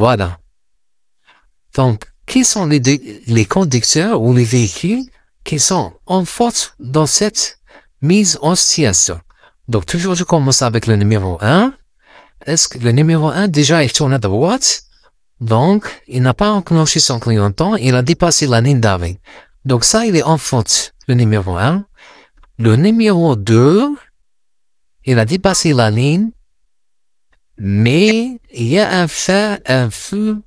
Voilà. Donc, qui sont les conducteurs ou les véhicules qui sont en faute dans cette mise en situation? Donc, toujours je commence avec le numéro 1. Est-ce que le numéro 1 déjà il tourne à droite? Donc, il n'a pas enclenché son clignotant, il a dépassé la ligne d'arrêt. Donc ça, il est en faute, le numéro 1. Le numéro 2, il a dépassé la ligne, mais il y a un feu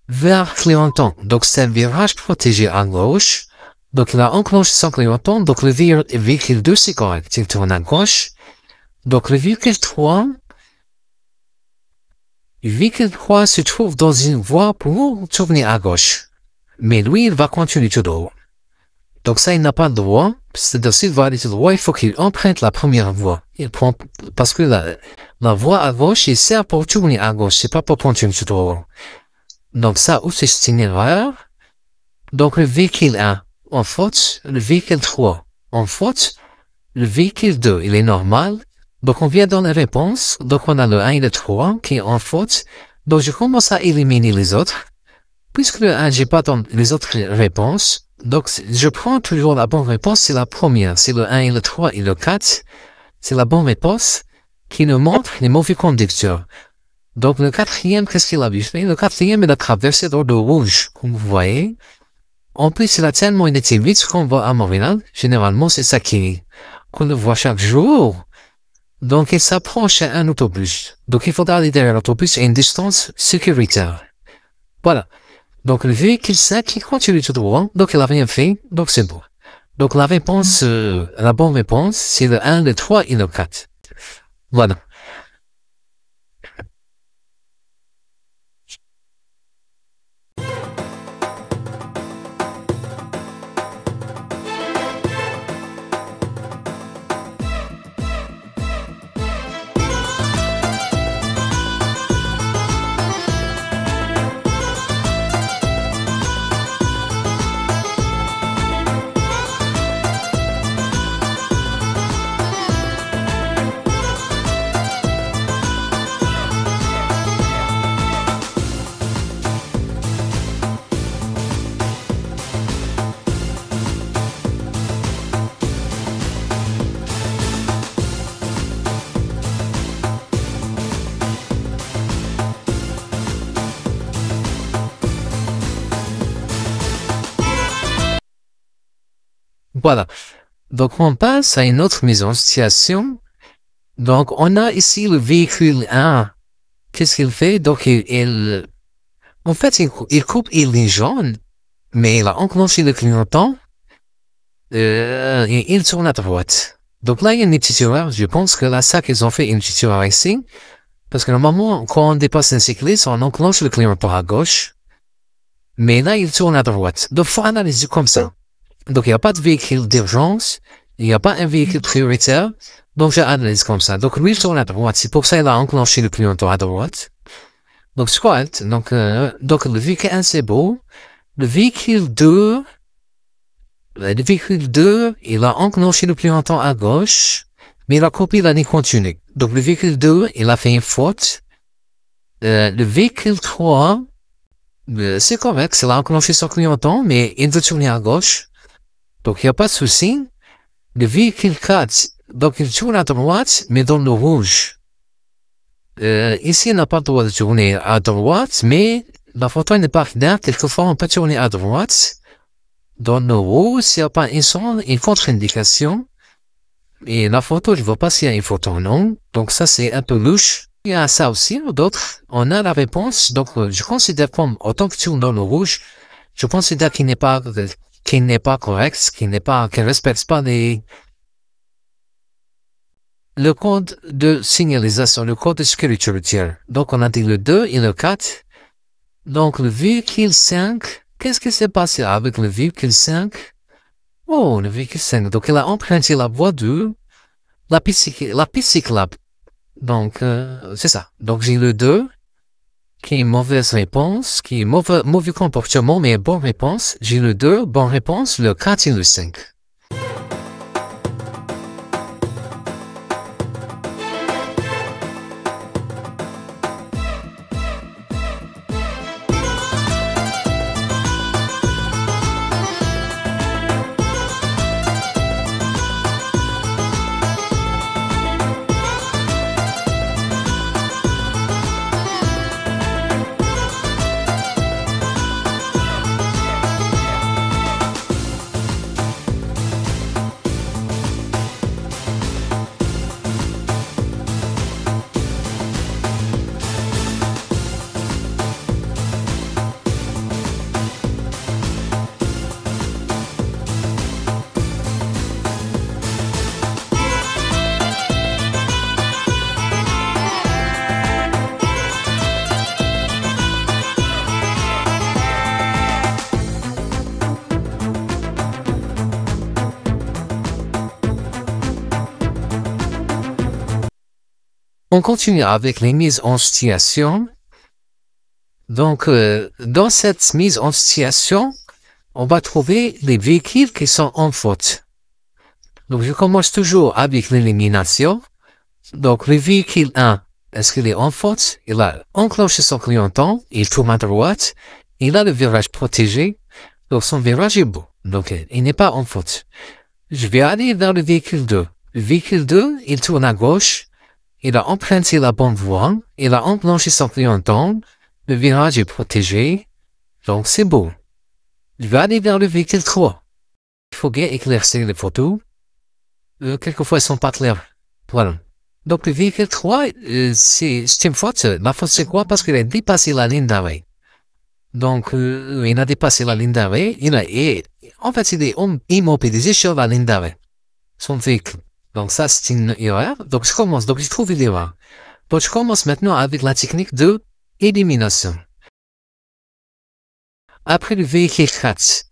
vert clignotant. Donc c'est un virage protégé à gauche. Donc il a enclenché son clignotant, donc le véhicule 2 c'est correct, il tourne à gauche. Donc le véhicule 3 se trouve dans une voie pour tourner à gauche. Mais lui, il va continuer tout droit. Donc ça, il n'a pas de droit. C'est-à-dire, s'il va aller tout droit, il faut qu'il emprunte la première voie. Parce que la voie à gauche, il sert pour tourner à gauche, c'est pas pour continuer tout droit. Donc ça aussi, c'est une erreur. Donc le véhicule 1 en faute, le véhicule 3 en faute, le véhicule 2, il est normal. Donc on vient dans la réponse, donc on a le 1 et le 3 qui est en faute. Donc je commence à éliminer les autres. Puisque le 1, j'ai pas dans les autres réponses, donc je prends toujours la bonne réponse, c'est la première, c'est le 1 et le 3 et le 4. C'est la bonne réponse qui nous montre les mauvais conducteurs. Donc le quatrième, qu'est-ce qu'il a fait? Le quatrième, il a traversé dans le rouge, comme vous voyez. En plus, il a tellement été vite qu'on voit à Montréal. Généralement, c'est ça qu'on le voit chaque jour. Donc, il s'approche à un autobus. Donc, il faudra aller derrière l'autobus à une distance sécuritaire. Voilà. Donc, le véhicule 5, il continue tout droit. Donc, il a rien fait. Donc, c'est bon. Donc, la bonne réponse, c'est le 1, le 3 et le 4. Voilà. Voilà. Donc, on passe à une autre mise en situation. Donc, on a ici le véhicule 1. Qu'est-ce qu'il fait? Donc, en fait, il coupe, il est jaune, mais il a enclenché le clignotant, et il tourne à droite. Donc là, il y a une petite erreur. Je pense que là, ça qu'ils ont fait une petite erreur ici. Parce que normalement, quand on dépasse un cycliste, on enclenche le clignotant à gauche. Mais là, il tourne à droite. Donc, faut analyser comme ça. Donc, il n'y a pas de véhicule d'urgence. Il n'y a pas un véhicule prioritaire. Donc, j'analyse comme ça. Donc, lui, il tourne à droite. C'est pour ça qu'il a enclenché le clignotant à droite. Donc, c'est correct. Donc, le véhicule 1, c'est beau. Le véhicule 2, il a enclenché le clignotant à gauche, mais il a copié la ligne continue. Donc, le véhicule 2, il a fait une faute. Le véhicule 3, c'est correct. Il a enclenché son clignotant, mais il veut tourner à gauche. Donc, il n'y a pas de souci. Le véhicule 4, donc il tourne à droite, mais dans le rouge. Ici, il n'a pas le droit de tourner à droite, mais la photo n'est pas claire. Quelquefois, on peut tourner à droite. Dans le rouge, s'il n'y a pas une contre-indication. Et la photo, je ne vois pas s'il y a une photo ou non. Donc ça, c'est un peu louche. Il y a ça aussi, d'autres. On a la réponse. Donc, je considère comme, autant que tu tourne dans le rouge, je considère qu'il n'est pas correct, qu'il ne respecte pas le code de signalisation, le code de sécurité routière. Donc, on a dit le 2 et le 4. Donc, le véhicule 5, qu'est-ce qui s'est passé avec le véhicule 5? Oh, le véhicule 5. Donc, il a emprunté la voie 2, la piste cyclable. Donc, c'est ça. Donc, j'ai le 2, qui est une mauvaise réponse, qui est mauvais comportement, mais bonne réponse. J'ai le 2, bonne réponse, le 4 et le 5. On continue avec les mises en situation. Donc, dans cette mise en situation, on va trouver les véhicules qui sont en faute. Donc, je commence toujours avec l'élimination. Donc, le véhicule 1, est-ce qu'il est en faute? Il a enclenché son clignotant, il tourne à droite, il a le virage protégé, donc son virage est beau. Donc, il n'est pas en faute. Je vais aller vers le véhicule 2. Le véhicule 2, il tourne à gauche, il a emprunté la bonne voie, il a enclenché son clignotant, le virage est protégé, donc c'est beau. Je vais aller vers le véhicule 3. Il faut bien éclaircir les photos. Quelquefois, elles sont pas claires. Voilà. Donc, le véhicule 3, c'est une faute. La faute, c'est quoi? Parce qu'il a dépassé la ligne d'arrêt. Donc, il a dépassé la ligne d'arrêt. En fait, il est immobilisé sur la ligne d'arrêt. Son véhicule. Donc, ça, c'est une erreur. Donc, je commence. Donc, j'ai trouvé l'erreur. Donc, je commence maintenant avec la technique de élimination. Après le véhicule 4.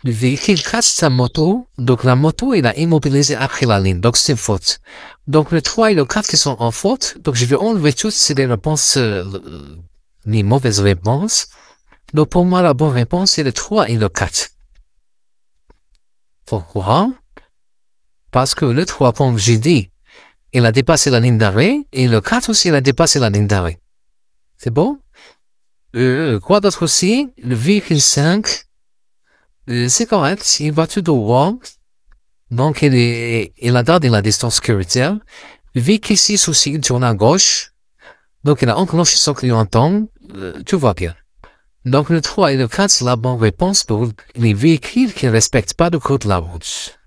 Le véhicule 4, c'est sa moto. Donc, la moto, il a immobilisé après la ligne. Donc, c'est une faute. Donc, le 3 et le 4 qui sont en faute. Donc, je vais enlever toutes ces réponses, les mauvaises réponses. Donc, pour moi, la bonne réponse, c'est le 3 et le 4. Pourquoi? Parce que le 3, comme j'ai dit, il a dépassé la ligne d'arrêt. Et le 4 aussi, il a dépassé la ligne d'arrêt. C'est bon? Quoi d'autre aussi? Le véhicule 5, c'est correct. Il va tout droit. Donc, il a gardé la distance sécuritaire. Le véhicule 6 aussi, il tourne à gauche. Donc, il a enclenché son clignotant. Tout va bien. Donc, le 3 et le 4, c'est la bonne réponse pour les véhicules qui ne respectent pas le code de la route.